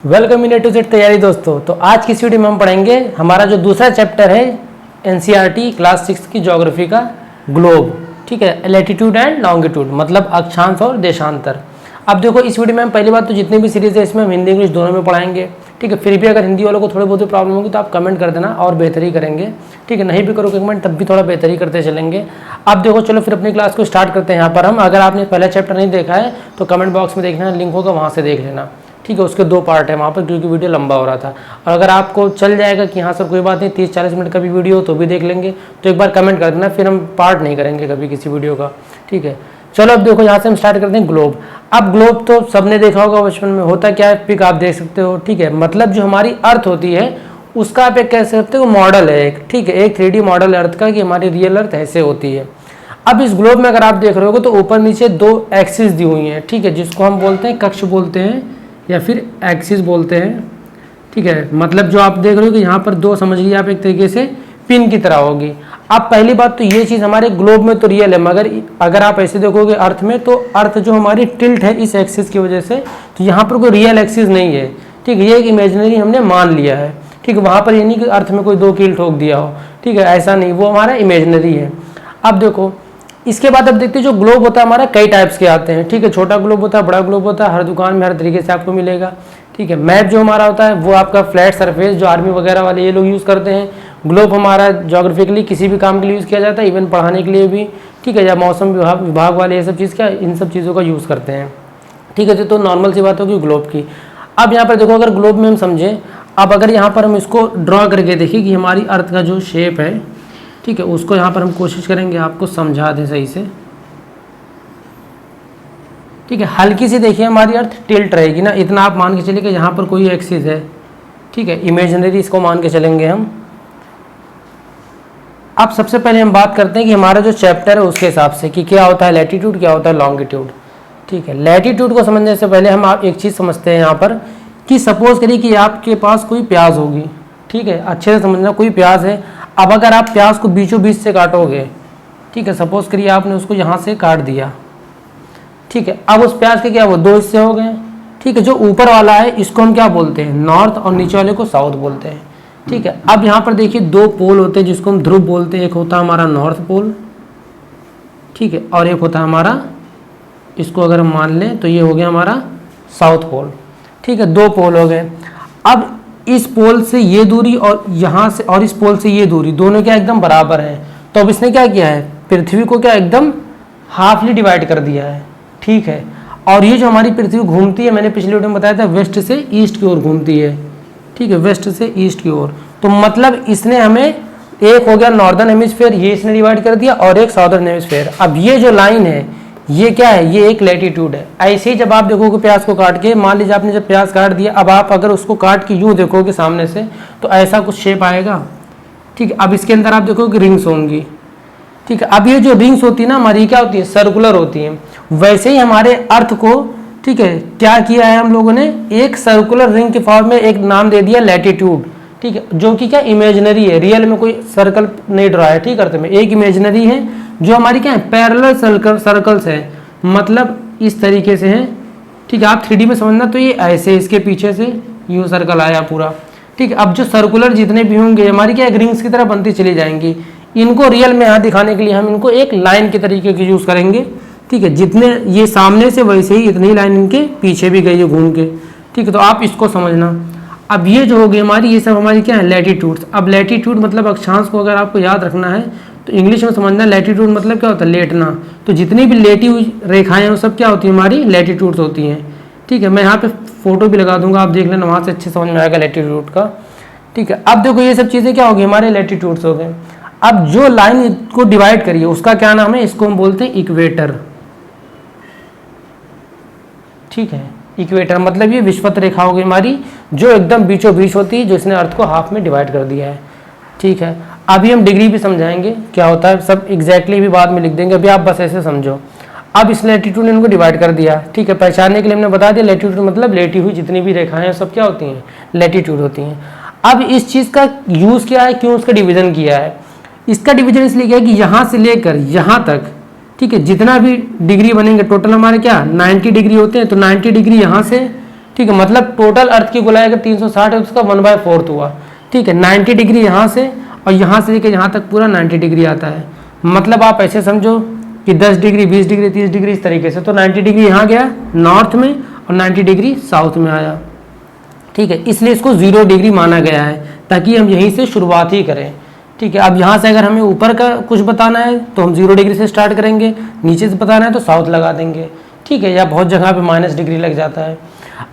Welcome in A to Z तैयारी दोस्तों। तो आज की इस वीडियो में हम पढ़ेंगे हमारा जो दूसरा चैप्टर है एनसीईआरटी क्लास 6 की ज्योग्राफी का ग्लोब। ठीक है, लैटिट्यूड एंड लॉन्गिट्यूड मतलब अक्षांश और देशांतर। अब देखो इस वीडियो में हम पहली बात तो जितनी भी सीरीज है इसमें हम हिंदी इंग्लिश दोनों में पढ़ाएंगे। ठीक है, फिर भी अगर हिंदी वालों को थोड़ी बहुत प्रॉब्लम होगी तो आप कमेंट कर देना और बेहतरी करेंगे। ठीक है, नहीं भी करोगे कमेंट तब भी थोड़ा बेहतरी करते चलेंगे। अब देखो चलो फिर अपनी क्लास को स्टार्ट करते हैं। यहाँ पर हम अगर आपने पहला चैप्टर नहीं देखा है तो कमेंट बॉक्स में देखना, लिंक होगा वहाँ से देख लेना। ठीक है, उसके 2 पार्ट है वहाँ पर क्योंकि वीडियो लंबा हो रहा था। और अगर आपको चल जाएगा कि हाँ सर कोई बात नहीं 30-40 मिनट का भी वीडियो हो तो भी देख लेंगे, तो एक बार कमेंट कर देना, फिर हम पार्ट नहीं करेंगे कभी किसी वीडियो का। ठीक है, चलो अब देखो यहाँ से हम स्टार्ट करते हैं ग्लोब। अब ग्लोब तो सबने देखा होगा बचपन में, होता क्या है, पिक आप देख सकते हो। ठीक है, मतलब जो हमारी अर्थ होती है उसका आप एक कह सकते हो मॉडल है एक। ठीक है, एक 3D मॉडल अर्थ का कि हमारी रियल अर्थ ऐसे होती है। अब इस ग्लोब में अगर आप देख रहे हो तो ऊपर नीचे 2 एक्सिस दी हुई हैं। ठीक है, जिसको हम बोलते हैं कक्ष बोलते हैं या फिर एक्सिस बोलते हैं। ठीक है, मतलब जो आप देख रहे हो कि यहाँ पर 2 समझ लीजिए आप एक तरीके से पिन की तरह होगी। अब पहली बात तो ये चीज़ हमारे ग्लोब में तो रियल है, मगर अगर आप ऐसे देखोगे अर्थ में तो अर्थ जो हमारी टिल्ट है इस एक्सिस की वजह से, तो यहाँ पर कोई रियल एक्सिस नहीं है। ठीक है, ये एक इमेजिनरी हमने मान लिया है। ठीक है, वहाँ पर ये नहीं कि अर्थ में कोई 2 कील ठोक दिया हो। ठीक है, ऐसा नहीं, वो हमारा इमेजिनरी है। अब देखो इसके बाद अब देखते हैं जो ग्लोब होता है हमारा कई टाइप्स के आते हैं। ठीक है, छोटा ग्लोब होता है, बड़ा ग्लोब होता है, हर दुकान में हर तरीके से आपको मिलेगा। ठीक है, मैप जो हमारा होता है वो आपका फ्लैट सरफेस जो आर्मी वगैरह वाले ये लोग यूज़ करते हैं। ग्लोब हमारा ज्योग्राफिकली किसी भी काम के लिए यूज़ किया जाता है, इवन पढ़ाने के लिए भी। ठीक है, या मौसम विभाग वाले ये सब चीज़ का इन सब चीज़ों का यूज़ करते हैं। ठीक है, तो नॉर्मल सी बात होगी ग्लोब की। अब यहाँ पर देखो अगर ग्लोब में हम समझें, अब अगर यहाँ पर हम इसको ड्रॉ करके देखें कि हमारी अर्थ का जो शेप है, ठीक है, उसको यहाँ पर हम कोशिश करेंगे आपको समझा दें सही से। ठीक है, हल्की सी देखिए हमारी अर्थ टिल्ट रहेगी ना, इतना आप मान के चलिए कि यहाँ पर कोई एक्सिस है। ठीक है, इमेजिनरी इसको मान के चलेंगे हम। अब सबसे पहले हम बात करते हैं कि हमारा जो चैप्टर है उसके हिसाब से कि क्या होता है लैटिट्यूड, क्या होता है लॉन्गिट्यूड। ठीक है, लैटिट्यूड को समझने से पहले हम आप एक चीज़ समझते हैं यहाँ पर कि सपोज करिए कि आपके पास कोई प्याज होगी। ठीक है, अच्छे से समझना, कोई प्याज है। अब अगर आप प्याज को बीचों बीच से काटोगे, ठीक है, सपोज करिए आपने उसको यहाँ से काट दिया। ठीक है, अब उस प्याज के क्या वो 2 हिस्से हो गए। ठीक है, जो ऊपर वाला है इसको हम क्या बोलते हैं नॉर्थ और नीचे वाले को साउथ बोलते हैं। ठीक है, अब यहाँ पर देखिए 2 पोल होते हैं जिसको हम ध्रुव बोलते हैं। एक होता है हमारा नॉर्थ पोल, ठीक है, और एक होता है हमारा, इसको अगर हम मान लें तो ये हो गया हमारा साउथ पोल। ठीक है, 2 पोल हो गए। अब इस पोल से ये दूरी और यहाँ से और इस पोल से ये दूरी दोनों क्या एकदम बराबर हैं। तो अब इसने क्या किया है, पृथ्वी को क्या एकदम हाफली डिवाइड कर दिया है। ठीक है, और ये जो हमारी पृथ्वी घूमती है, मैंने पिछले वीडियो में बताया था वेस्ट से ईस्ट की ओर घूमती है। ठीक है, वेस्ट से ईस्ट की ओर, तो मतलब इसने हमें एक हो गया नॉर्दर्न हेमिस्फेयर, ये इसने डिवाइड कर दिया, और एक साउदर्न हेमिस्फेयर। अब ये जो लाइन है ये क्या है, ये एक लैटिट्यूड है। ऐसे ही जब आप देखोगे प्याज को काट के, मान लीजिए आपने जब प्याज काट दिया, अब आप अगर उसको काट के यूँ देखोगे सामने से तो ऐसा कुछ शेप आएगा। ठीक है, अब इसके अंदर आप देखोगे रिंग्स होंगी। ठीक है, अब ये जो रिंग्स होती है ना हमारी क्या होती है, सर्कुलर होती हैं। वैसे ही हमारे अर्थ को, ठीक है, क्या किया है हम लोगों ने, एक सर्कुलर रिंग के फॉर्म में एक नाम दे दिया लैटिट्यूड। ठीक है, जो कि क्या इमेजिनरी है, रियल में कोई सर्कल नहीं ड्रा है। ठीक, अर्थ में एक इमेजिनरी है जो हमारी क्या है पैरेलल सर्कल्स है, मतलब इस तरीके से है। ठीक है, आप 3D में समझना तो ये ऐसे इसके पीछे से यूँ सर्कल आया पूरा। ठीक है, अब जो सर्कुलर जितने भी होंगे हमारी क्या रिंग्स की तरह बनती चली जाएंगी। इनको रियल में यहाँ दिखाने के लिए हम इनको एक लाइन के तरीके की यूज़ करेंगे। ठीक है, जितने ये सामने से वैसे ही इतनी लाइन इनके पीछे भी गई है घूम के। ठीक है, तो आप इसको समझना। अब ये जो होगी हमारी, ये सब हमारी क्या है लैटिट्यूड्स। अब लैटिट्यूड मतलब अक्षांश को अगर आपको याद रखना है तो इंग्लिश में समझना, लैटिट्यूड मतलब क्या होता है लेटना। तो जितनी भी लेटी हुई रेखाएं हैं वो सब क्या होती है हमारी लैटिट्यूड्स होती हैं। ठीक है, मैं यहाँ पे फोटो भी लगा दूंगा, आप देख लेना, वहाँ से अच्छे समझ में आएगा लैटिट्यूड का। ठीक है, अब देखो ये सब चीज़ें क्या होगी हमारे लैटिट्यूड्स हो गए। अब जो लाइन को डिवाइड करिए उसका क्या नाम है, इसको हम बोलते हैं इक्वेटर। ठीक है, इक्वेटर मतलब ये विषुवत रेखा होगी हमारी जो एकदम बीचों बीच होती है, जो इसने अर्थ को हाफ में डिवाइड कर दिया है। ठीक है, अभी हम डिग्री भी समझाएंगे क्या होता है, सब एग्जैक्टली भी बाद में लिख देंगे, अभी आप बस ऐसे समझो। अब इस लैटिट्यूड ने इनको डिवाइड कर दिया। ठीक है, पहचानने के लिए हमने बता दिया लैटिट्यूड मतलब लेटी हुई जितनी भी रेखाएं हैं सब क्या होती हैं लैटिट्यूड होती हैं। अब इस चीज़ का यूज़ क्या है, क्यों उसका डिवीजन किया है, इसका डिवीजन इसलिए किया है कि यहाँ से लेकर यहाँ तक, ठीक है, जितना भी डिग्री बनेंगे टोटल हमारे क्या 90 डिग्री होते हैं, तो 90 डिग्री यहाँ से ठीक है, मतलब टोटल अर्थ की गोलाई अगर 360 है उसका 1/4 हुआ। ठीक है, 90 डिग्री यहाँ से और यहाँ से लेकर यहाँ तक पूरा 90 डिग्री आता है। मतलब आप ऐसे समझो कि 10 डिग्री 20 डिग्री 30 डिग्री इस तरीके से, तो 90 डिग्री यहाँ गया नॉर्थ में और 90 डिग्री साउथ में आया। ठीक है, इसलिए इसको 0 डिग्री माना गया है ताकि हम यहीं से शुरुआत ही करें। ठीक है, अब यहाँ से अगर हमें ऊपर का कुछ बताना है तो हम 0 डिग्री से स्टार्ट करेंगे, नीचे से बताना है तो साउथ लगा देंगे। ठीक है, या बहुत जगह पे माइनस डिग्री लग जाता है।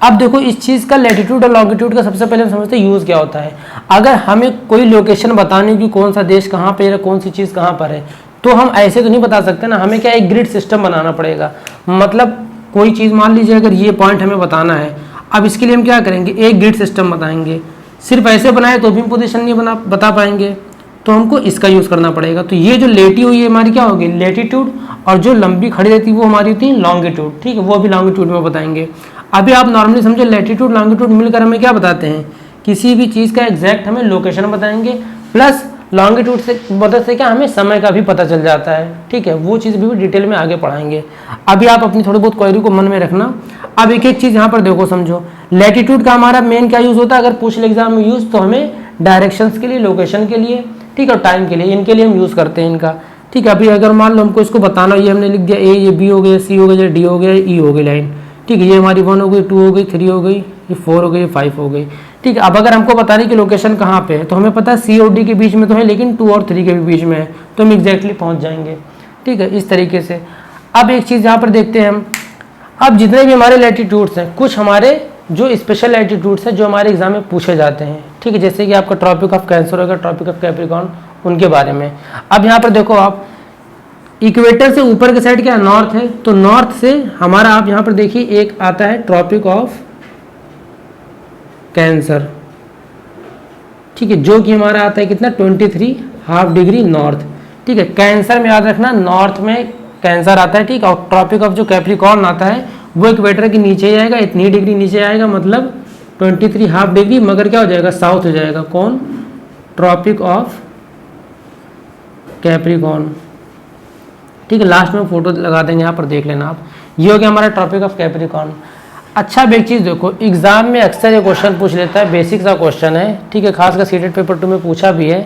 अब देखो इस चीज़ का लैटिट्यूड और लॉन्गिट्यूड का सबसे पहले हम समझते हैं यूज़ क्या होता है। अगर हमें कोई लोकेशन बतानी कि कौन सा देश कहाँ पे है, कौन सी चीज़ कहाँ पर है, तो हम ऐसे तो नहीं बता सकते ना, हमें क्या एक ग्रिड सिस्टम बनाना पड़ेगा। मतलब कोई चीज़ मान लीजिए अगर ये पॉइंट हमें बताना है, अब इसके लिए हम क्या करेंगे, एक ग्रिड सिस्टम बताएंगे। सिर्फ ऐसे बनाए तो भी पोजीशन नहीं बता पाएंगे, तो हमको इसका यूज़ करना पड़ेगा। तो ये जो लेटी हुई है हमारी क्या होगी, लेटीट्यूड, और जो लंबी खड़ी रहती है वो हमारी होती है लॉन्गिट्यूड। ठीक है, वो भी लॉन्गिट्यूड में बताएंगे। अभी आप नॉर्मली समझो लैटिट्यूड लॉन्गिट्यूड मिलकर हमें क्या बताते हैं, किसी भी चीज़ का एग्जैक्ट हमें लोकेशन बताएंगे, प्लस लॉन्गिट्यूड से मदद से क्या हमें समय का भी पता चल जाता है। ठीक है, वो चीज़ भी डिटेल में आगे पढ़ाएंगे। अभी आप अपनी थोड़ी बहुत क्वेरी को मन में रखना। अब एक एक चीज़ यहाँ पर देखो समझो, लैटिट्यूड का हमारा मेन क्या यूज़ होता है, अगर पूछ ले एग्जाम में यूज़, तो हमें डायरेक्शंस के लिए, लोकेशन के लिए, ठीक है, और टाइम के लिए, इनके लिए हम यूज़ करते हैं इनका। ठीक है, अभी अगर मान लो हमको इसको बताना, ये हमने लिख दिया ए, ये बी हो गया, सी हो गया, डी हो गया, ई हो गई लाइन। ठीक है, ये हमारी 1 हो गई, 2 हो गई, 3 हो गई, ये 4 हो गई, 5 हो गई। ठीक है, अब अगर हमको बताने की लोकेशन कहाँ पे है, तो हमें पता है सी और डी के बीच में तो है, लेकिन 2 और 3 के भी बीच में है, तो हम एग्जैक्टली पहुँच जाएंगे। ठीक है, इस तरीके से। अब एक चीज़ यहाँ पर देखते हैं हम, अब जितने भी हमारे लैटिट्यूड्स हैं, कुछ हमारे जो स्पेशल लैटिट्यूड्स हैं जो हमारे एग्जाम में पूछे जाते हैं। ठीक है, जैसे कि आपका ट्रॉपिक ऑफ कैंसर होगा, ट्रॉपिक ऑफ कैप्रिकॉर्न, उनके बारे में। अब यहाँ पर देखो आप, इक्वेटर से ऊपर के साइड क्या नॉर्थ है, तो नॉर्थ से हमारा आप यहाँ पर देखिए एक आता है ट्रॉपिक ऑफ कैंसर। ठीक है, जो कि हमारा आता है कितना 23.5 डिग्री नॉर्थ। ठीक है, कैंसर में याद रखना नॉर्थ में कैंसर आता है। ठीक है, और ट्रॉपिक ऑफ जो कैप्रिकॉर्न आता है वो इक्वेटर के नीचे ही आएगा, इतनी डिग्री नीचे आएगा, मतलब 23.5 डिग्री, मगर क्या हो जाएगा, साउथ हो जाएगा। कौन, ट्रॉपिक ऑफ कैप्रिकॉर्न। ठीक है, लास्ट में फोटो लगा देंगे, यहाँ पर देख लेना आप। ये हो गया हमारा ट्रॉपिक ऑफ कैप्रिकॉर्न। अच्छा, अब एक चीज़ देखो, एग्जाम में अक्सर ये क्वेश्चन पूछ लेता है, बेसिक सा क्वेश्चन है। ठीक है, खासकर सीटेट पेपर 2 में पूछा भी है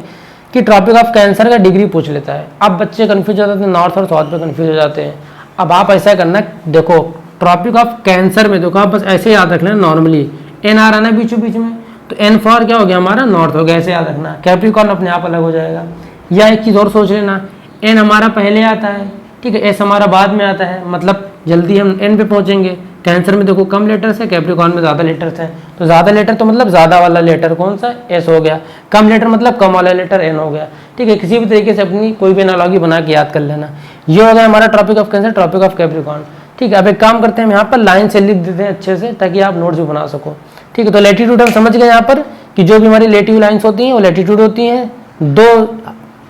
कि ट्रॉपिक ऑफ कैंसर का डिग्री पूछ लेता है। अब बच्चे कन्फ्यूज हो जाते हैं, नॉर्थ और साउथ में कन्फ्यूज हो जाते हैं। अब आप ऐसा करना, देखो ट्रॉपिक ऑफ कैंसर में देखो आप बस ऐसे याद रख लेना, नॉर्मली एन आ रहा ना बीचों बीच में, तो एन फॉर क्या हो गया हमारा नॉर्थ हो गया, ऐसे याद रखना। कैप्रिकॉर्न अपने आप अलग हो जाएगा। या एक चीज़ और सोच लेना, एन हमारा पहले आता है, ठीक है, एस हमारा बाद में आता है, मतलब जल्दी हम एन पे पहुंचेंगे। कैंसर में देखो कम लेटर्स है, कैप्रिकॉर्न में ज़्यादा लेटर्स हैं, तो ज़्यादा लेटर तो मतलब ज़्यादा वाला लेटर कौन सा, एस हो गया। कम लेटर मतलब कम वाला लेटर एन हो गया। ठीक है, किसी भी तरीके से अपनी कोई भी एनालॉजी बना के याद कर लेना। ये हो गया हमारा Tropic of Cancer, Tropic of Capricorn. ठीक है, अब एक काम करते हैं, हम यहाँ पर लाइन से लिख देते हैं अच्छे से, ताकि आप नोट्स भी बना सको। ठीक है, तो लैटिट्यूड हम समझ गए यहाँ पर कि जो भी हमारी लेटिव लाइन्स होती हैं वो लैटिट्यूड होती हैं। दो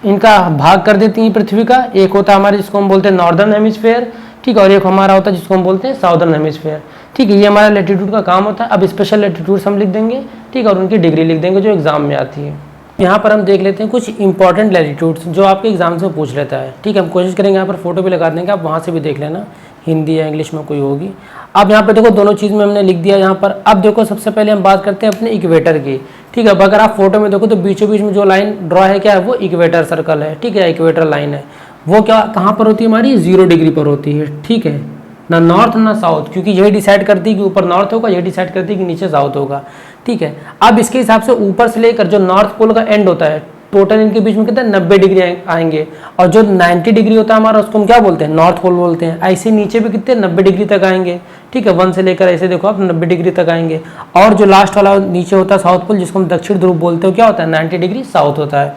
इनका भाग कर देती हैं पृथ्वी का, एक होता है हमारे जिसको हम बोलते हैं नॉर्दर्न हेमिस्फेयर, ठीक है, और एक हमारा होता है जिसको हम बोलते हैं साउदर्न हेमिस्फेयर। ठीक है, ये हमारा लैटिट्यूड का काम होता है। अब स्पेशल लैटिट्यूड्स हम लिख देंगे, ठीक है, और उनकी डिग्री लिख देंगे जो एग्जाम में आती है। यहाँ पर हम देख लेते हैं कुछ इंपॉर्टेंट लैटिट्यूड्स जो आपके एग्जाम से पूछ लेता है। ठीक है, हम कोशिश करेंगे यहाँ पर फोटो भी लगा देंगे, आप वहाँ से भी देख लेना, हिंदी या इंग्लिश में कोई होगी। अब यहाँ पे देखो दोनों चीज़ में हमने लिख दिया यहाँ पर। अब देखो सबसे पहले हम बात करते हैं अपने इक्वेटर की। ठीक है, अब अगर आप फोटो में देखो तो बीचों बीच में जो लाइन ड्रॉ है क्या है, वो इक्वेटर सर्कल है। ठीक है, इक्वेटर लाइन है, वो क्या कहाँ पर होती है हमारी 0 डिग्री पर होती है। ठीक है, ना नॉर्थ ना साउथ, क्योंकि यही डिसाइड करती है कि ऊपर नॉर्थ होगा, यही डिसाइड करती है कि नीचे साउथ होगा। ठीक है, अब इसके हिसाब से ऊपर से लेकर जो नॉर्थ पोल का एंड होता है, टोटल इनके बीच में कितना 90 डिग्री आएंगे, और जो 90 डिग्री होता है हमारा उसको हम क्या बोलते हैं, नॉर्थ पोल बोलते हैं। ऐसे नीचे भी कितने 90 डिग्री तक आएंगे। ठीक है, 1 से लेकर ऐसे देखो आप 90 डिग्री तक आएंगे। और जो लास्ट वाला नीचे होता है साउथ पोल, जिसको हम दक्षिण ध्रुव बोलते हैं, क्या होता है 90 डिग्री साउथ होता है।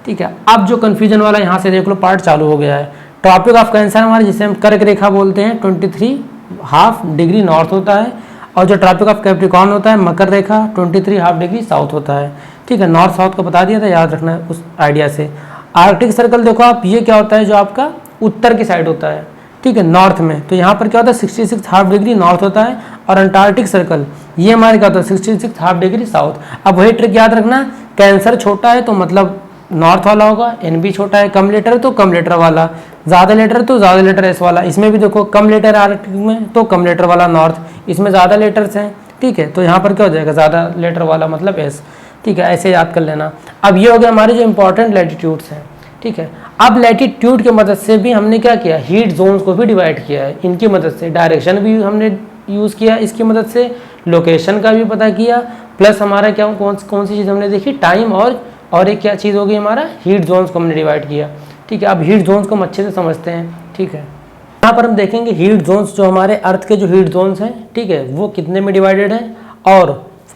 ठीक है, अब जो कन्फ्यूजन वाला यहाँ से देख लो पार्ट चालू हो गया है। ट्रॉपिक ऑफ कैंसर हमारे जिसे हम कर्क रेखा बोलते हैं 23.5 डिग्री नॉर्थ होता है, और जो ट्रॉपिक ऑफ कैप्रिकॉर्न होता है मकर रेखा 23.5 डिग्री साउथ होता है। ठीक है, नॉर्थ साउथ को बता दिया था, याद रखना है उस आइडिया से। आर्कटिक सर्कल देखो आप, ये क्या होता है जो आपका उत्तर की साइड होता है। ठीक है, नॉर्थ में, तो यहाँ पर क्या होता है 66.5 डिग्री नॉर्थ होता है। और अंटार्कटिक सर्कल ये हमारे क्या होता है 66.5 डिग्री साउथ। अब वही ट्रिक याद रखना, कैंसर छोटा है तो मतलब नॉर्थ वाला होगा, एन भी छोटा है, कम लेटर है तो कम लेटर वाला, ज़्यादा लेटर तो ज़्यादा लेटर एस वाला। इसमें भी देखो कम लेटर आर्कटिक में तो कम लेटर वाला नॉर्थ, इसमें ज़्यादा लेटर्स हैं ठीक है। तो यहाँ पर क्या हो जाएगा, ज़्यादा लेटर वाला मतलब एस, ठीक है, ऐसे याद कर लेना। अब ये हो गया हमारे जो इंपॉर्टेंट लैटिट्यूड्स हैं, ठीक है। अब लैटिट्यूड की मदद से भी हमने क्या किया, हीट जोन्स को भी डिवाइड किया है इनकी मदद से, डायरेक्शन भी हमने यूज़ किया इसकी मदद से, लोकेशन का भी पता किया, प्लस हमारा क्या कौन सी चीज़ हमने देखी, टाइम, और एक क्या चीज़ होगी हमारा, हीट जोन्स को हमने डिवाइड किया, ठीक है। अब हीट जोन्स को हम अच्छे से समझते हैं, ठीक है। यहाँ पर हम देखेंगे हीट जोन्स जो हमारे अर्थ के जो हीट जोन्स हैं, ठीक है, वो कितने में डिवाइडेड हैं और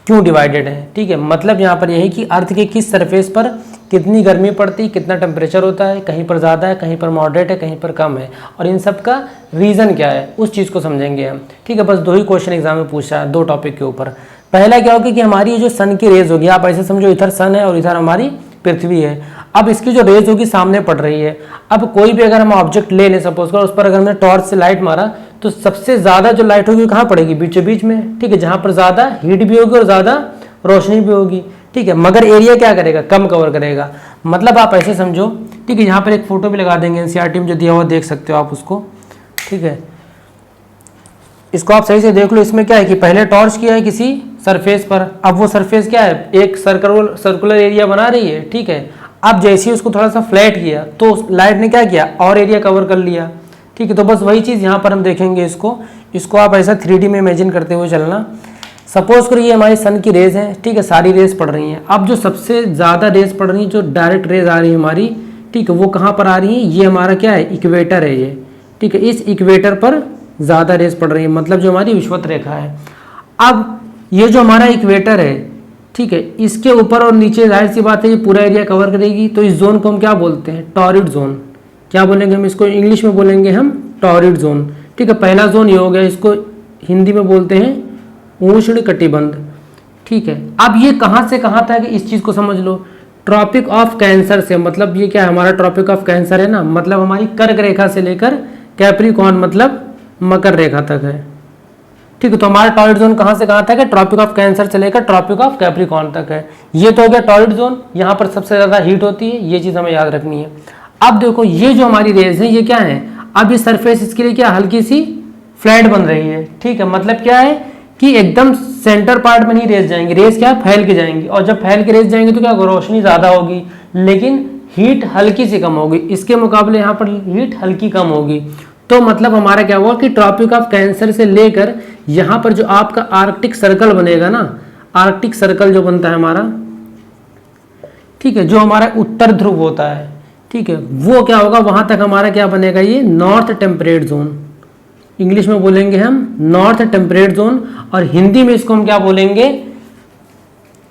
क्यों डिवाइडेड हैं, ठीक है। मतलब यहाँ पर यही कि अर्थ के किस सरफेस पर कितनी गर्मी पड़ती, कितना टेम्परेचर होता है, कहीं पर ज़्यादा है, कहीं पर मॉडरेट है, कहीं पर कम है, और इन सब का रीज़न क्या है, उस चीज़ को समझेंगे हम, ठीक है। बस 2 ही क्वेश्चन एग्जाम में पूछा है 2 टॉपिक के ऊपर। पहला क्या होगा कि हमारी जो सन की रेज होगी, आप ऐसे समझो इधर सन है और इधर हमारी पृथ्वी है, अब इसकी जो रेज होगी सामने पड़ रही है। अब कोई भी अगर हम ऑब्जेक्ट ले लें सपोज कर, उस पर अगर हमने टॉर्च से लाइट मारा तो सबसे ज़्यादा जो लाइट होगी कहाँ पड़ेगी, बीचों बीच में, ठीक है, जहाँ पर ज़्यादा हीट भी होगी और ज़्यादा रोशनी भी होगी, ठीक है। मगर एरिया क्या करेगा, कम कवर करेगा। मतलब आप ऐसे समझो, ठीक है, यहाँ पर एक फोटो भी लगा देंगे एनसीईआरटी में जो दिया हुआ, देख सकते हो आप उसको, ठीक है। इसको आप सही से देख लो, इसमें क्या है कि पहले टॉर्च किया है किसी सरफेस पर, अब वो सरफेस क्या है, एक सर्कुलर एरिया बना रही है, ठीक है। अब जैसे ही उसको थोड़ा सा फ्लैट किया तो लाइट ने क्या किया, और एरिया कवर कर लिया, ठीक है। तो बस वही चीज़ यहाँ पर हम देखेंगे, इसको आप ऐसा 3D में इमेजिन करते हुए चलना। सपोज करो ये हमारी सन की रेज हैं, ठीक है, सारी रेज पड़ रही हैं। अब जो सबसे ज़्यादा रेज पड़ रही है, जो डायरेक्ट रेज आ रही है हमारी, ठीक है, वो कहाँ पर आ रही है, ये हमारा क्या है, इक्वेटर है ये, ठीक है। इस इक्वेटर पर ज़्यादा रेज पड़ रही है, मतलब जो हमारी विषुवत रेखा है। अब ये जो हमारा इक्वेटर है, ठीक है, इसके ऊपर और नीचे जाहिर सी बात है ये पूरा एरिया कवर करेगी, तो इस जोन को हम क्या बोलते हैं, टॉरिड जोन। क्या बोलेंगे हम इसको, इंग्लिश में बोलेंगे हम टॉरिड जोन, ठीक है। पहला जोन ये हो गया, इसको हिंदी में बोलते हैं उष्ण कटिबंध, ठीक है। अब ये कहाँ से कहाँ तक, इस चीज़ को समझ लो, ट्रॉपिक ऑफ कैंसर से, मतलब ये क्या है, हमारा ट्रॉपिक ऑफ कैंसर है ना, मतलब हमारी कर्क रेखा से लेकर कैप्रिकॉर्न मतलब मकर रेखा तक है, ठीक है। तो हमारा टॉरिड जोन कहाँ से कहाँ तक है, ट्रॉपिक ऑफ कैंसर से लेकर ट्रॉपिक ऑफ कैप्रिकॉर्न तक है। ये तो हो गया टॉरिड जोन, यहाँ पर सबसे ज़्यादा हीट होती है, ये चीज़ हमें याद रखनी है। अब देखो ये जो हमारी रेज है ये क्या है, अब ये सरफेस इसके लिए क्या हल्की सी फ्लैट बन रही है, ठीक है। मतलब क्या है कि एकदम सेंटर पार्ट में नहीं रेज जाएंगी, रेज क्या फैल के जाएंगी, और जब फैल के रेज जाएंगे तो क्या रोशनी ज़्यादा होगी लेकिन हीट हल्की सी कम होगी, इसके मुकाबले यहाँ पर हीट हल्की कम होगी। तो मतलब हमारा क्या हुआ कि ट्रॉपिक ऑफ कैंसर से लेकर यहाँ पर जो आपका आर्कटिक सर्कल बनेगा ना, आर्कटिक सर्कल जो बनता है हमारा, ठीक है, जो हमारा उत्तर ध्रुव होता है, ठीक है, वो क्या होगा, वहां तक हमारा क्या बनेगा, ये नॉर्थ टेम्परेट जोन। इंग्लिश में बोलेंगे हम नॉर्थ टेम्परेट जोन, और हिंदी में इसको हम क्या बोलेंगे,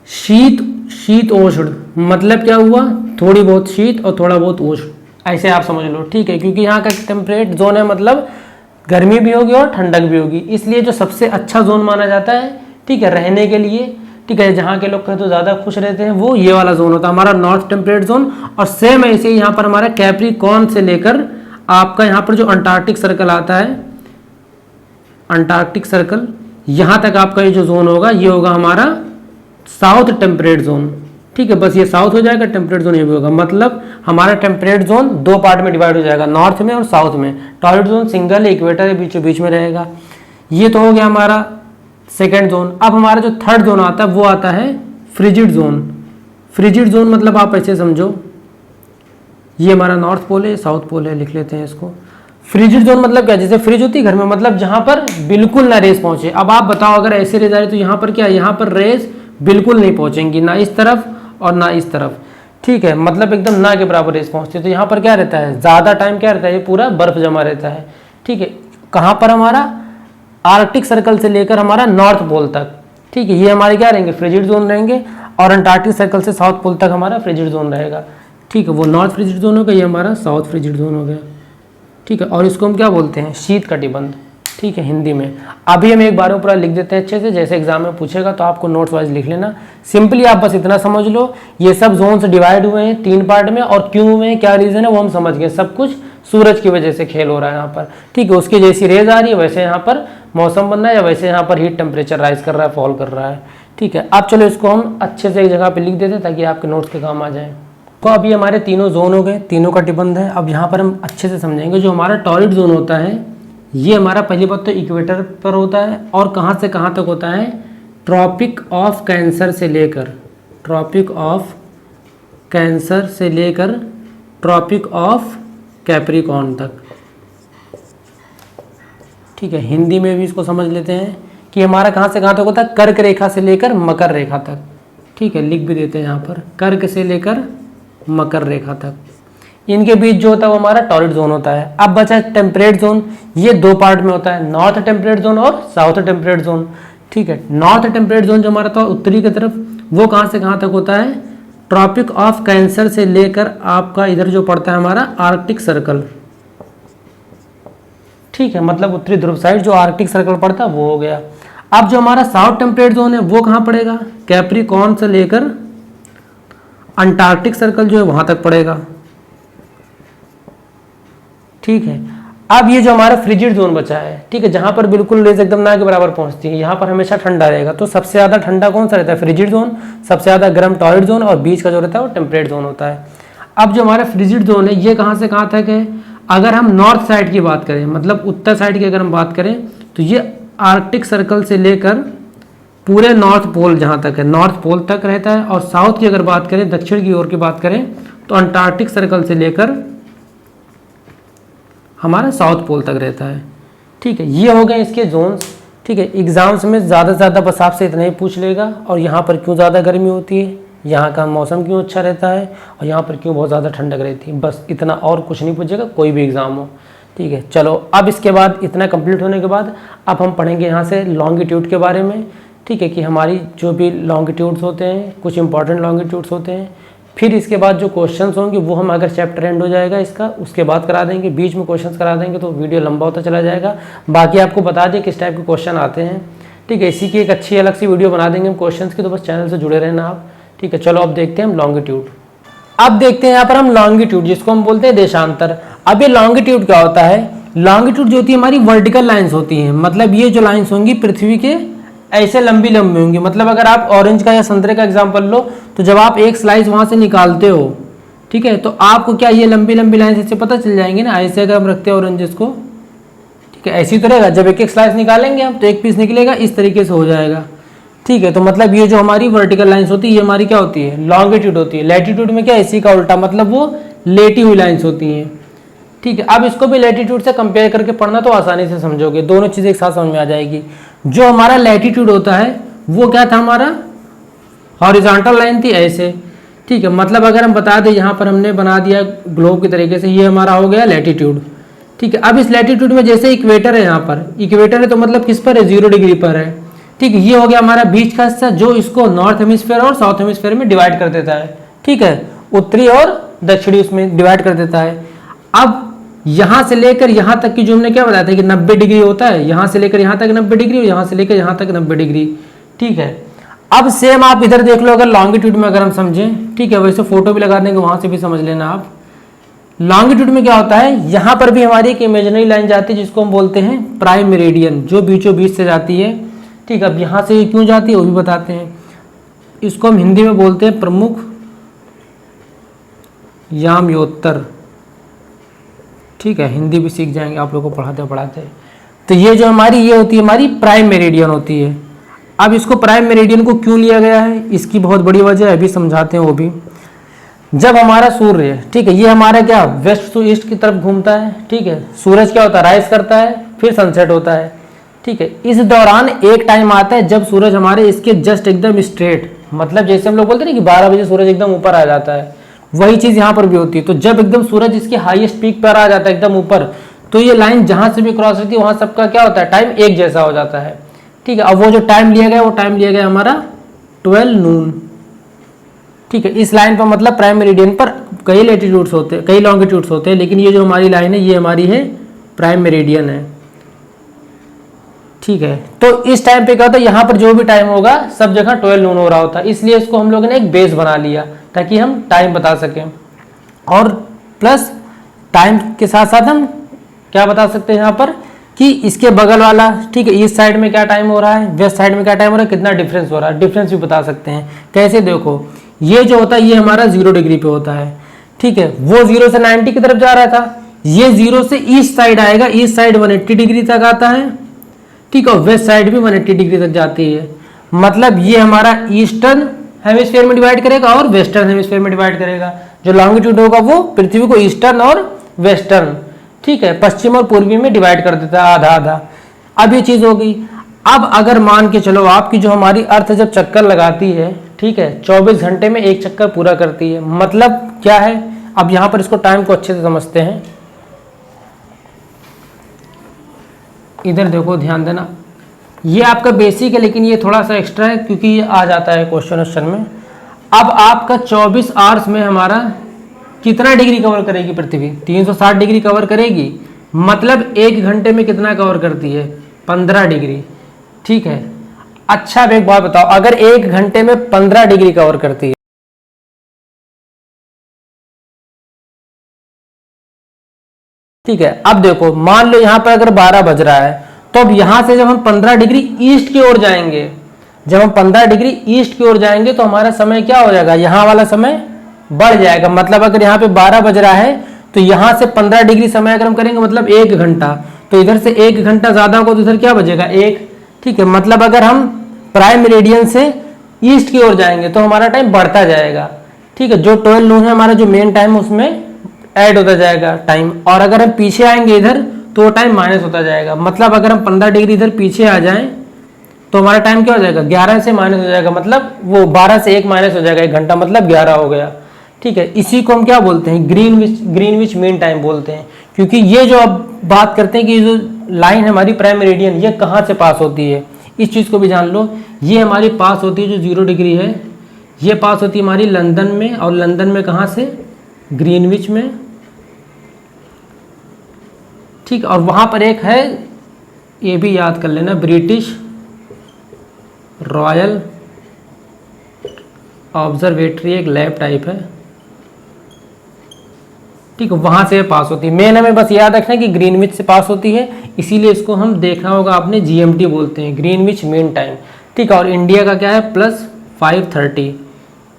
शीतोष्ण। मतलब क्या हुआ, थोड़ी बहुत शीत और थोड़ा बहुत उष्ण, ऐसे आप समझ लो, ठीक है। क्योंकि यहाँ का टेम्परेट जोन है, मतलब गर्मी भी होगी और ठंडक भी होगी, इसलिए जो सबसे अच्छा जोन माना जाता है, ठीक है, रहने के लिए, ठीक है, जहाँ के लोग तो ज़्यादा खुश रहते हैं, वो ये वाला जोन होता है हमारा नॉर्थ टेम्परेट जोन। और सेम ऐसे ही यहाँ पर हमारा कैप्रिकॉर्न से लेकर आपका यहाँ पर जो अंटार्कटिक सर्कल आता है, अंटार्कटिक सर्कल, यहाँ तक आपका ये जो जोन होगा ये होगा हमारा साउथ टेम्परेट जोन, ठीक है। बस ये साउथ हो जाएगा, टेम्परेट जोन ये भी होगा, मतलब हमारा टेम्परेट जोन 2 पार्ट में डिवाइड हो जाएगा, नॉर्थ में और साउथ में। टॉरिड जोन सिंगल इक्वेटर के बीचों बीच में रहेगा। ये तो हो गया हमारा सेकेंड जोन। अब हमारा जो थर्ड जोन आता है वो आता है फ्रिजिड जोन। फ्रिजिड जोन मतलब आप ऐसे समझो, ये हमारा नॉर्थ पोल है, साउथ पोल है, लिख लेते हैं इसको। फ्रिजिड जोन मतलब क्या, जैसे फ्रिज होती है घर में, मतलब जहाँ पर बिल्कुल ना रेस पहुंचे। अब आप बताओ अगर ऐसे रेस आ रही तो यहाँ पर क्या है, यहाँ पर रेस बिल्कुल नहीं पहुंचेंगी, ना इस तरफ और ना इस तरफ, ठीक है, मतलब एकदम ना के बराबर रेस पहुंचती है। तो यहाँ पर क्या रहता है, ज़्यादा टाइम क्या रहता है, ये पूरा बर्फ जमा रहता है, ठीक है। कहाँ पर, हमारा आर्कटिक सर्कल से लेकर हमारा नॉर्थ पोल तक, ठीक है, ये हमारे क्या रहेंगे, फ्रिजिड जोन रहेंगे। और अंटार्कटिक सर्कल से साउथ पोल तक हमारा फ्रिजिड जोन रहेगा, ठीक है। वो नॉर्थ फ्रिजिड जोन हो गया, ये हमारा साउथ फ्रिजिड जोन हो गया, ठीक है। और इसको हम क्या बोलते हैं, शीत कटिबंध, ठीक है, हिंदी में। अभी हम एक बार पूरा लिख देते हैं अच्छे से, जैसे एग्जाम में पूछेगा तो आपको नोट्स वाइज लिख लेना। सिंपली आप बस इतना समझ लो, ये सब जोन्स डिवाइड हुए हैं 3 पार्ट में, और क्यों हुए हैं, क्या रीजन है, वो हम समझ गए। सब कुछ सूरज की वजह से खेल हो रहा है यहाँ पर, ठीक है। उसकी जैसी रेज आ रही है वैसे यहाँ पर मौसम बन रहा है, या वैसे यहाँ पर हीट टेम्परेचर राइज कर रहा है, फॉल कर रहा है, ठीक है। अब चलो इसको हम अच्छे से एक जगह पे लिख देते हैं ताकि आपके नोट्स के काम आ जाए। तो अभी हमारे तीनों जोन हो गए, तीनों कटिबंध है। अब यहाँ पर हम अच्छे से समझेंगे, जो हमारा टॉरिड जोन होता है ये हमारा पहली बात तो इक्वेटर पर होता है, और कहाँ से कहाँ तक होता है, ट्रॉपिक ऑफ कैंसर से लेकर ट्रॉपिक ऑफ कैप्रिकॉर्न तक। ठीक है, हिंदी में भी इसको समझ लेते हैं कि हमारा कहाँ से कहाँ तक होता है, कर्क रेखा से लेकर मकर रेखा तक। ठीक है, लिख भी देते हैं यहाँ पर, कर्क से लेकर मकर रेखा तक, इनके बीच जो होता है वो हमारा टॉरिड जोन होता है। अब बचा टेम्परेट जोन, ये दो पार्ट में होता है, नॉर्थ टेम्परेट जोन और साउथ टेम्परेट जोन। ठीक है, नॉर्थ टेम्परेट जोन जो हमारा था उत्तरी की तरफ, वो कहाँ से कहाँ तक होता है, ट्रॉपिक ऑफ कैंसर से लेकर आपका इधर जो पड़ता है हमारा आर्कटिक सर्कल। ठीक है, मतलब उत्तरी ध्रुव साइड जो आर्कटिक सर्कल पड़ता है वो हो गया। अब जो हमारा साउथ टेम्परेट जोन है वो कहाँ पड़ेगा, कैप्रिकॉर्न से लेकर अंटार्कटिक सर्कल जो है वहां तक पड़ेगा। ठीक है, अब ये जो हमारा फ्रिजिड जोन बचा है, ठीक है, जहां पर बिल्कुल रेज एकदम ना के बराबर पहुंचती है, यहाँ पर हमेशा ठंडा रहेगा। तो सबसे ज्यादा ठंडा कौन सा रहता है, फ्रिजिड जोन, सबसे ज्यादा गर्म टॉरिड जोन, और बीच का जो रहता है वो टेम्परेट जोन होता है। अब जो हमारा फ्रिजिड जोन है ये कहाँ से कहाँ तक है, अगर हम नॉर्थ साइड की बात करें, मतलब उत्तर साइड की अगर हम बात करें, तो ये आर्कटिक सर्कल से लेकर पूरे नॉर्थ पोल जहाँ तक है, नॉर्थ पोल तक रहता है। और साउथ की अगर बात करें, दक्षिण की ओर की बात करें, तो अंटार्कटिक सर्कल से लेकर हमारा साउथ पोल तक रहता है। ठीक है, ये हो गए इसके जोन्स। ठीक है, एग्जाम्स में ज़्यादा से ज़्यादा बस आपसे इतना ही पूछ लेगा, और यहाँ पर क्यों ज़्यादा गर्मी होती है, यहाँ का मौसम क्यों अच्छा रहता है, और यहाँ पर क्यों बहुत ज़्यादा ठंडक रहती है, बस इतना, और कुछ नहीं पूछेगा कोई भी एग्ज़ाम हो। ठीक है, चलो अब इसके बाद इतना कंप्लीट होने के बाद अब हम पढ़ेंगे यहाँ से लॉन्गिट्यूड के बारे में। ठीक है, कि हमारी जो भी लॉन्गिट्यूड्स होते हैं, कुछ इंपॉर्टेंट लॉन्गिट्यूड्स होते हैं, फिर इसके बाद जो क्वेश्चंस होंगे वो हम, अगर चैप्टर एंड हो जाएगा इसका, उसके बाद करा देंगे, बीच में क्वेश्चंस करा देंगे तो वीडियो लंबा होता चला जाएगा। बाकी आपको बता दें किस टाइप के क्वेश्चन आते हैं। ठीक है, इसी की एक अच्छी अलग सी वीडियो बना देंगे हम क्वेश्चंस की, तो बस चैनल से जुड़े रहना आप। ठीक है, चलो अब देखते हैं हम लॉन्गिट्यूड। अब देखते हैं यहाँ पर हम लॉन्गिट्यूड, जिसको हम बोलते हैं देशांतर। अब ये लॉन्गिट्यूड क्या होता है, लॉन्गिट्यूड जो होती है हमारी वर्टिकल लाइंस होती हैं, मतलब ये जो लाइंस होंगी पृथ्वी के ऐसे लंबी लंबी होंगी। मतलब अगर आप ऑरेंज का या संतरे का एग्जांपल लो, तो जब आप एक स्लाइस वहां से निकालते हो, ठीक है, तो आपको क्या ये लंबी लंबी लाइंस इससे पता चल जाएंगी ना। ऐसे अगर हम रखते हैं ऑरेंजेस को, ठीक है, ऐसी तो रहेगा, जब एक एक स्लाइस निकालेंगे हम तो एक पीस निकलेगा, इस तरीके से हो जाएगा। ठीक है, तो मतलब ये जो हमारी वर्टिकल लाइंस होती है ये हमारी क्या होती है, लॉन्गिट्यूड होती है। लैटिट्यूड में क्या है, इसी का उल्टा, मतलब वो लेटी हुई लाइंस होती हैं। ठीक है, अब इसको भी लैटिट्यूड से कंपेयर करके पढ़ना तो आसानी से समझोगे, दोनों चीज़ें एक साथ समझ में आ जाएगी। जो हमारा लैटिट्यूड होता है वो क्या था, हमारा हॉरिजॉन्टल लाइन थी ऐसे। ठीक है, मतलब अगर हम बता दें, यहाँ पर हमने बना दिया ग्लोब की तरीके से, ये हमारा हो गया लैटिट्यूड। ठीक है, अब इस लैटिट्यूड में जैसे इक्वेटर है, यहाँ पर इक्वेटर है तो मतलब किस पर है, 0 डिग्री पर है। ठीक है, ये हो गया हमारा बीच का हिस्सा जो इसको नॉर्थ हेमिस्फेयर और साउथ हेमिस्फेयर में डिवाइड कर देता है। ठीक है, उत्तरी और दक्षिणी उसमें डिवाइड कर देता है। अब यहां से लेकर यहां तक की जो हमने क्या बताया था कि 90 डिग्री होता है, यहां से लेकर यहां तक 90 डिग्री और यहां से लेकर यहां तक 90 डिग्री। ठीक है, अब सेम आप इधर देख लो, अगर लॉन्गिट्यूड में अगर हम समझें, ठीक है, वैसे फोटो भी लगा देंगे, वहां से भी समझ लेना आप। लॉन्गिट्यूड में क्या होता है, यहां पर भी हमारी एक इमेजिनरी लाइन जाती है जिसको हम बोलते हैं प्राइम मेरिडियन, जो बीचों बीच से जाती है। ठीक है, अब यहां से क्यों जाती है वो भी बताते हैं। इसको हम हिंदी में बोलते हैं प्रमुख याम्योत्तर। ठीक है, हिंदी भी सीख जाएंगे आप लोगों को पढ़ाते पढ़ाते। तो ये जो हमारी ये होती है हमारी प्राइम मेरिडियन होती है। अब इसको प्राइम मेरिडियन को क्यों लिया गया है, इसकी बहुत बड़ी वजह है, अभी समझाते हैं वो भी। जब हमारा सूर्य, ठीक है, ये हमारा क्या वेस्ट टू ईस्ट की तरफ घूमता है। ठीक है, सूरज क्या होता है, राइज करता है, फिर सनसेट होता है। ठीक है, इस दौरान एक टाइम आता है जब सूरज हमारे इसके जस्ट एकदम स्ट्रेट, मतलब जैसे हम लोग बोलते हैं कि 12 बजे सूरज एकदम ऊपर आ जाता है, वही चीज यहाँ पर भी होती है। तो जब एकदम सूरज इसके हाईएस्ट पीक पर आ जाता है एकदम ऊपर, तो ये लाइन जहां से भी क्रॉस होती है वहां सबका क्या होता है, टाइम एक जैसा हो जाता है। ठीक है, अब वो जो टाइम लिया गया वो टाइम लिया गया हमारा 12 नून। ठीक है, इस लाइन पर मतलब प्राइम मेरिडियन पर कई लैटिट्यूड्स होते हैं, कई लॉन्गिट्यूड्स होते हैं, लेकिन ये जो हमारी लाइन है ये हमारी है प्राइम मेरिडियन है। ठीक है, तो इस टाइम पे क्या होता है, यहाँ पर जो भी टाइम होगा सब जगह 12 नून हो रहा होता है, इसलिए इसको हम लोगों ने एक बेस बना लिया ताकि हम टाइम बता सकें। और प्लस टाइम के साथ साथ हम क्या बता सकते हैं यहाँ पर कि इसके बगल वाला, ठीक है, ईस्ट साइड में क्या टाइम हो रहा है, वेस्ट साइड में क्या टाइम हो रहा है, कितना डिफरेंस हो रहा है, डिफरेंस भी बता सकते हैं। कैसे, देखो ये जो होता है ये हमारा 0 डिग्री पे होता है। ठीक है, वो 0 से 90 की तरफ जा रहा था, ये 0 से ईस्ट साइड आएगा, ईस्ट साइड 180 डिग्री तक आता है। ठीक है, वेस्ट साइड भी 180 डिग्री तक जाती है। मतलब ये हमारा ईस्टर्न हेमिस्फीयर में डिवाइड करेगा और वेस्टर्न हेमिस्फीयर में डिवाइड करेगा। जो लॉन्गिट्यूड होगा वो पृथ्वी को ईस्टर्न और वेस्टर्न, ठीक है, पश्चिम और पूर्वी में डिवाइड कर देता है, आधा आधा। अब ये चीज हो गई। अब अगर मान के चलो आपकी जो हमारी अर्थ जब चक्कर लगाती है, ठीक है, 24 घंटे में एक चक्कर पूरा करती है, मतलब क्या है। अब यहां पर इसको टाइम को अच्छे से समझते हैं। इधर देखो, ध्यान देना, ये आपका बेसिक है लेकिन ये थोड़ा सा एक्स्ट्रा है क्योंकि ये आ जाता है क्वेश्चन में। अब आपका 24 आवर्स में हमारा कितना डिग्री कवर करेगी पृथ्वी? 360 डिग्री कवर करेगी, मतलब 1 घंटे में कितना कवर करती है? 15 डिग्री, ठीक है। अच्छा अब एक बात बताओ, अगर 1 घंटे में 15 डिग्री कवर करती है, ठीक है, अब देखो मान लो यहां पर अगर 12 बज रहा है, तो अब यहां से जब हम 15 डिग्री ईस्ट की ओर जाएंगे, जब हम 15 डिग्री ईस्ट की ओर जाएंगे तो हमारा समय क्या हो जाएगा? यहां वाला समय बढ़ जाएगा। मतलब अगर यहाँ पे 12 बज रहा है तो यहां से 15 डिग्री समय अगर हम करेंगे मतलब 1 घंटा, तो इधर से 1 घंटा ज्यादा होगा तो इधर क्या बचेगा? 1, ठीक है। मतलब अगर हम प्राइम मेरिडियन से ईस्ट की ओर जाएंगे तो हमारा टाइम बढ़ता जाएगा, ठीक है। जो 12 नून है हमारा जो मेन टाइम उसमें ऐड होता जाएगा टाइम, और अगर हम पीछे आएंगे इधर तो टाइम माइनस होता जाएगा। मतलब अगर हम 15 डिग्री इधर पीछे आ जाएं तो हमारा टाइम क्या हो जाएगा? 11 से माइनस हो जाएगा, मतलब वो 12 से 1 माइनस हो जाएगा, 1 घंटा मतलब 11 हो गया, ठीक है। इसी को हम क्या बोलते हैं? ग्रीनविच मीन टाइम बोलते हैं। क्योंकि ये जो अब बात करते हैं कि जो लाइन हमारी प्राइम मेरिडियन ये कहाँ से पास होती है, इस चीज़ को भी जान लो। ये हमारी पास होती है जो 0 डिग्री है, ये पास होती है हमारी लंदन में, और लंदन में कहाँ से? ग्रीनविच में, ठीक। और वहाँ पर एक है, ये भी याद कर लेना, ब्रिटिश रॉयल ऑब्जर्वेटरी, एक लैब टाइप है, ठीक है, वहाँ से पास होती है। मेन हमें बस याद रखना है कि ग्रीनविच से पास होती है, इसीलिए इसको हम देखना होगा आपने, GMT बोलते हैं, ग्रीनविच मीन टाइम, ठीक है। और इंडिया का क्या है? +5:30,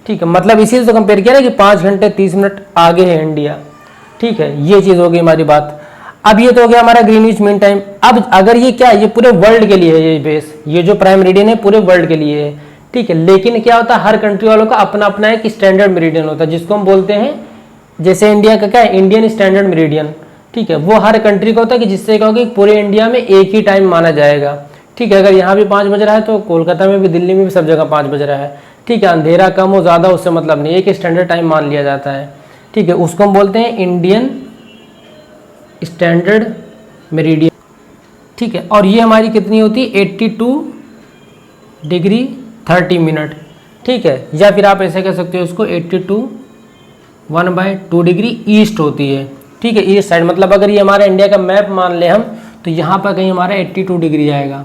ठीक है। मतलब इसी से कंपेयर किया ना कि 5 घंटे 30 मिनट आगे है इंडिया, ठीक है। ये चीज़ होगी हमारी बात। अब ये तो हो गया हमारा ग्रीनविच मीन टाइम। अब अगर ये क्या है, ये पूरे वर्ल्ड के लिए है, ये बेस, ये जो प्राइम मेरिडियन है पूरे वर्ल्ड के लिए है, ठीक है। लेकिन क्या होता है, हर कंट्री वालों का अपना अपना एक स्टैंडर्ड मेरिडियन होता है, जिसको हम बोलते हैं, जैसे इंडिया का क्या है? इंडियन स्टैंडर्ड मेरिडियन, ठीक है। वो हर कंट्री का होता है कि जिससे क्या होगा, पूरे इंडिया में एक ही टाइम माना जाएगा, ठीक है। अगर यहाँ भी 5 बज रहा है तो कोलकाता में भी, दिल्ली में भी, सब जगह 5 बज रहा है, ठीक है। अंधेरा कम हो ज़्यादा उससे मतलब नहीं, एक स्टैंडर्ड टाइम मान लिया जाता है, ठीक है। उसको हम बोलते हैं इंडियन स्टैंडर्ड मेरिडियन, ठीक है। और ये हमारी कितनी होती है? 82 डिग्री 30 मिनट, ठीक है। या फिर आप ऐसे कह सकते हो इसको 82 1/2 डिग्री ईस्ट होती है, ठीक है, ईस्ट साइड। मतलब अगर ये हमारा इंडिया का मैप मान ले हम, तो यहाँ पर कहीं हमारा 82 डिग्री आएगा,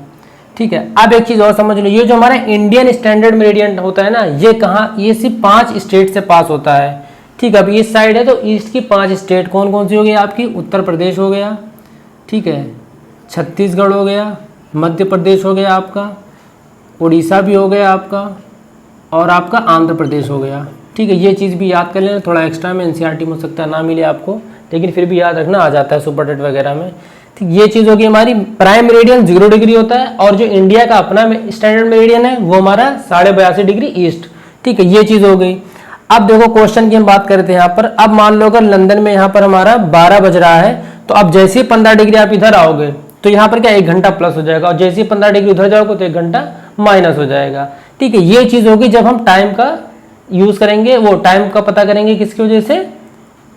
ठीक है। अब एक चीज़ और समझ लो, ये जो हमारा इंडियन स्टैंडर्ड मेरिडियन होता है ना, ये कहाँ? ये सिर्फ 5 स्टेट से पास होता है, ठीक है। अब ईस्ट साइड है तो ईस्ट की 5 स्टेट कौन कौन सी हो गई आपकी? उत्तर प्रदेश हो गया, ठीक है, छत्तीसगढ़ हो गया, मध्य प्रदेश हो गया आपका, उड़ीसा भी हो गया आपका, और आपका आंध्र प्रदेश हो गया, ठीक है। ये चीज़ भी याद कर लेना, थोड़ा एक्स्ट्रा में NCERT में हो सकता है ना मिले आपको, लेकिन फिर भी याद रखना, आ जाता है सुपर टेट वगैरह में, ठीक। ये चीज़ होगी हमारी। प्राइम मेरिडियन 0 डिग्री होता है, और जो इंडिया का अपना स्टैंडर्ड मेरिडियन है वो हमारा 82.5 डिग्री ईस्ट, ठीक है। ये चीज़ हो गई। अब देखो क्वेश्चन की हम बात करते हैं यहाँ पर। अब मान लो अगर लंदन में यहाँ पर हमारा 12 बज रहा है, तो अब जैसे ही 15 डिग्री आप इधर आओगे तो यहाँ पर क्या 1 घंटा प्लस हो जाएगा, और जैसे ही 15 डिग्री उधर जाओगे तो 1 घंटा माइनस हो जाएगा, ठीक है। ये चीज़ होगी जब हम टाइम का यूज़ करेंगे, वो टाइम का पता करेंगे किसकी वजह से?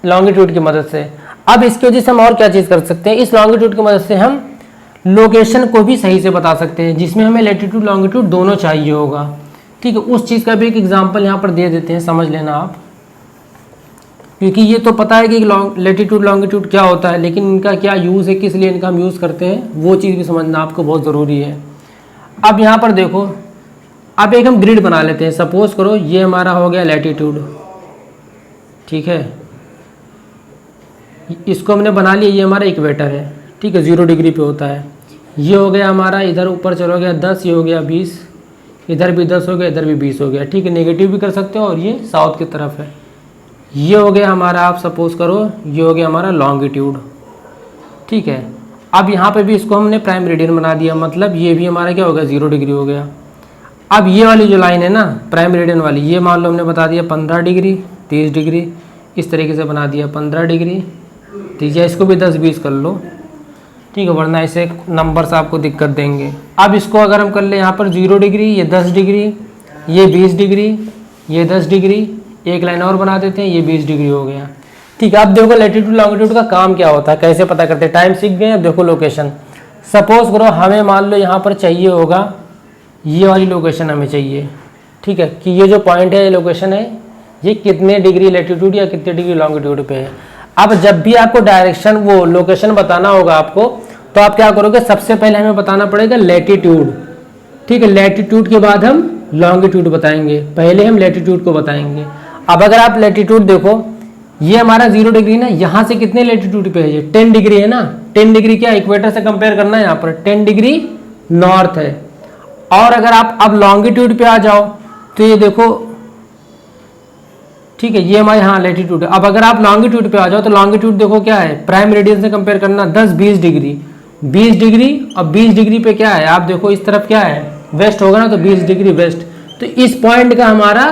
लॉन्गिट्यूड की मदद से। अब इसकी वजह से हम और क्या चीज़ कर सकते हैं? इस लॉन्गिट्यूड की मदद से हम लोकेशन को भी सही से बता सकते हैं, जिसमें हमें लैटिट्यूड लॉन्गिट्यूड दोनों चाहिए होगा, ठीक है। उस चीज़ का भी एक एग्जाम्पल यहाँ पर दे देते हैं, समझ लेना आप, क्योंकि ये तो पता है कि लैटिट्यूड लॉन्गिट्यूड क्या होता है, लेकिन इनका क्या यूज़ है, किस लिए इनका हम यूज़ करते हैं, वो चीज़ भी समझना आपको बहुत ज़रूरी है। अब यहाँ पर देखो, अब एक हम ग्रिड बना लेते हैं। सपोज करो ये हमारा हो गया लैटिट्यूड, ठीक है, इसको हमने बना लिया, ये हमारा इक्वेटर है, ठीक है, 0 डिग्री पे होता है। ये हो गया हमारा, इधर ऊपर चलो गया 10, ये हो गया 20, इधर भी 10 हो गया, इधर भी 20 हो गया, ठीक है। नेगेटिव भी कर सकते हो, और ये साउथ की तरफ है। ये हो गया हमारा, आप सपोज करो ये हो गया हमारा लॉन्गिट्यूड, ठीक है। अब यहाँ पे भी इसको हमने प्राइम मेरिडियन बना दिया, मतलब ये भी हमारा क्या हो गया 0 डिग्री हो गया। अब ये वाली जो लाइन है ना प्राइम मेरिडियन वाली, ये मान लो हमने बता दिया 15 डिग्री 30 डिग्री, इस तरीके से बना दिया 15 डिग्री 30, इसको भी 10-20 कर लो, ठीक है, वरना ऐसे नंबर्स आपको दिक्कत देंगे। अब इसको अगर हम कर ले यहाँ पर 0 डिग्री, ये 10 डिग्री, ये 20 डिग्री, ये 10 डिग्री, एक लाइन और बना देते हैं, ये 20 डिग्री हो गया, ठीक है। अब देखो लैटिट्यूड लॉन्गिट्यूड का काम क्या होता है, कैसे पता करते हैं, टाइम सीख गए। अब देखो लोकेशन, सपोज करो हमें मान लो यहाँ पर चाहिए होगा ये वाली लोकेशन हमें चाहिए, ठीक है, कि ये जो पॉइंट है ये लोकेशन है, ये कितने डिग्री लैटिट्यूड या कितने डिग्री लॉन्गिट्यूड पे है। अब जब भी आपको डायरेक्शन वो लोकेशन बताना होगा आपको, तो आप क्या करोगे, सबसे पहले हमें बताना पड़ेगा लैटिट्यूड, ठीक है, लैटिट्यूड के बाद हम लॉन्गिट्यूड बताएंगे, पहले हम लैटिट्यूड को बताएंगे। अब अगर आप लैटिट्यूड देखो, ये हमारा 0 डिग्री ना, यहाँ से कितने लैटिट्यूड पे है, ये 10 डिग्री है ना, 10 डिग्री क्या इक्वेटर से कंपेयर करना है, यहाँ पर 10 डिग्री नॉर्थ है। और अगर आप अब लॉन्गिट्यूड पे आ जाओ तो ये देखो, ठीक है, ये हमारे यहाँ लैटिट्यूड है। अब अगर आप लॉन्गिट्यूड पे आ जाओ तो लॉन्गिट्यूड देखो क्या है, प्राइम मेरिडियन से कंपेयर करना, 10-20 डिग्री, 20 डिग्री और 20 डिग्री पे क्या है, आप देखो इस तरफ क्या है, वेस्ट होगा ना, तो 20 डिग्री वेस्ट, तो इस पॉइंट का हमारा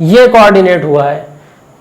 ये कोऑर्डिनेट हुआ है,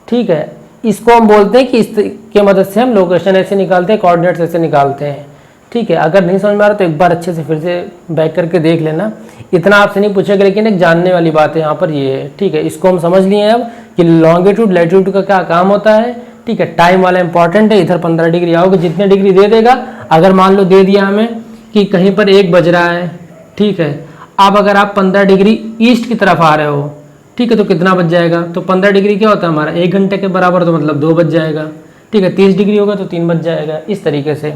ठीक है। इसको हम बोलते हैं कि इसके मदद से हम लोकेशन ऐसे निकालते हैं, कोऑर्डिनेट्स ऐसे निकालते हैं, ठीक है। अगर नहीं समझ में आ रहा तो एक बार अच्छे से फिर से बैक करके देख लेना, इतना आपसे नहीं पूछेगा, लेकिन एक जानने वाली बात है यहाँ पर ये है, ठीक है। इसको हम समझ लिए हैं अब कि लॉन्गिट्यूड लैटिट्यूड का क्या काम होता है, ठीक है। टाइम वाला इंपॉर्टेंट है, इधर 15 डिग्री आओगे, जितने डिग्री दे देगा, अगर मान लो दे दिया हमें कि कहीं पर 1 बज रहा है, ठीक है। अब अगर आप 15 डिग्री ईस्ट की तरफ आ रहे हो, ठीक है, तो कितना बज जाएगा, तो 15 डिग्री क्या होता है हमारा 1 घंटे के बराबर, तो मतलब 2 बज जाएगा, ठीक है। 30 डिग्री होगा तो 3 बज जाएगा, इस तरीके से,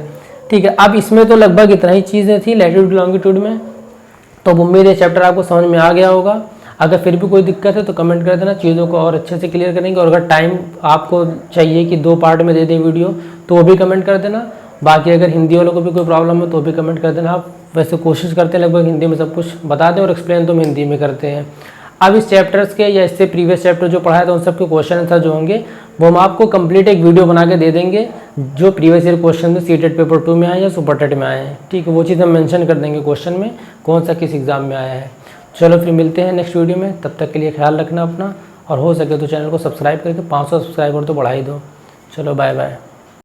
ठीक है। अब इसमें तो लगभग इतना ही चीज़ें थी लैटिट्यूड लॉन्गिट्यूड में, तो उम्मीद है चैप्टर आपको समझ में आ गया होगा। अगर फिर भी कोई दिक्कत है तो कमेंट कर देना, चीज़ों को और अच्छे से क्लियर करेंगे। और अगर टाइम आपको चाहिए कि 2 पार्ट में दे दें वीडियो, तो वो भी कमेंट कर देना। बाकी अगर हिंदी वालों को भी कोई प्रॉब्लम है तो भी कमेंट कर देना। आप वैसे कोशिश करते हैं लगभग हिंदी में सब कुछ बता दें, और एक्सप्लेन तो हम हिंदी में करते हैं। अब इस चैप्टर्स के या इससे प्रीवियस चैप्टर जो पढ़ाया था उन सब के क्वेश्चन आंसर जो होंगे वो हम आपको कंप्लीट एक वीडियो बना के दे देंगे, जो प्रीवियस ईयर क्वेश्चन में सीटेट पेपर 2 में आए या सुपर टेट में आए हैं, ठीक है। वो चीज़ हम मेंशन कर देंगे क्वेश्चन में, कौन सा किस एग्जाम में आया है। चलो फिर मिलते हैं नेक्स्ट वीडियो में, तब तक के लिए ख्याल रखना अपना, और हो सके तो चैनल को सब्सक्राइब करके 500 सब्सक्राइबर तो बढ़ा ही दो। चलो बाय बाय।